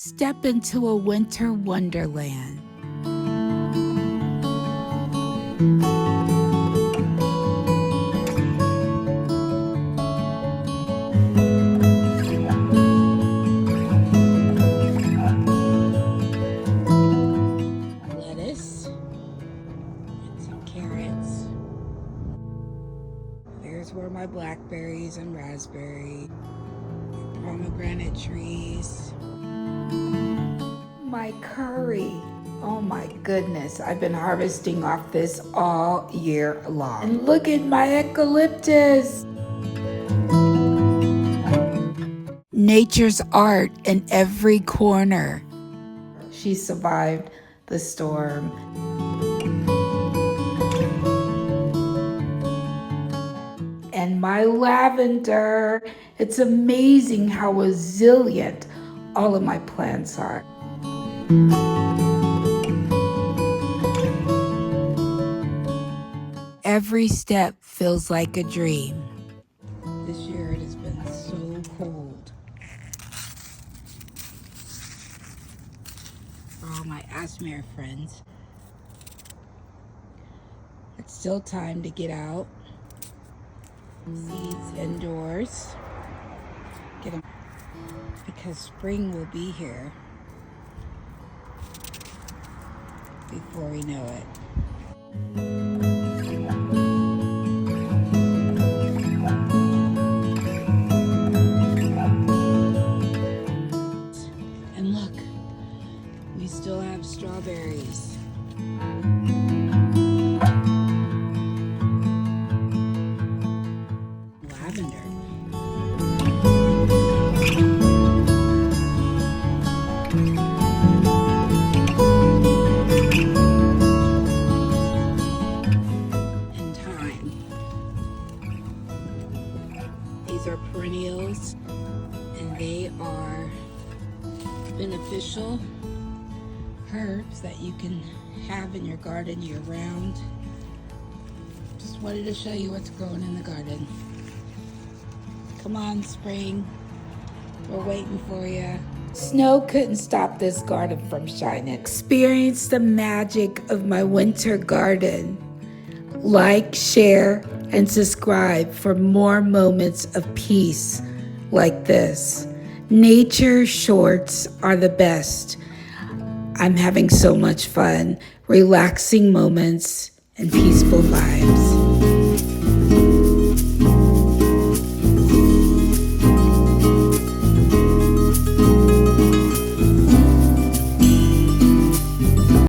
Step into a winter wonderland. Lettuce and some carrots. There's where my blackberries and raspberry, pomegranate trees. My curry. Oh my goodness, I've been harvesting off this all year long. And look at my eucalyptus. Nature's art in every corner. She survived the storm. And my lavender. It's amazing how resilient all of my plants are. Every step feels like a dream. This year it has been so cold. For all my asthma friends, it's still time to get out. Seeds indoors. Get them because spring will be here before we know it. And look, we still have strawberries. Lavender. These are perennials, and they are beneficial herbs that you can have in your garden year-round. Just wanted to show you what's growing in the garden. Come on, spring. We're waiting for you. Snow couldn't stop this garden from shining. Experience the magic of my winter garden. Like, share, and subscribe for more moments of peace like this. Nature shorts are the best. I'm having so much fun, relaxing moments, and peaceful vibes.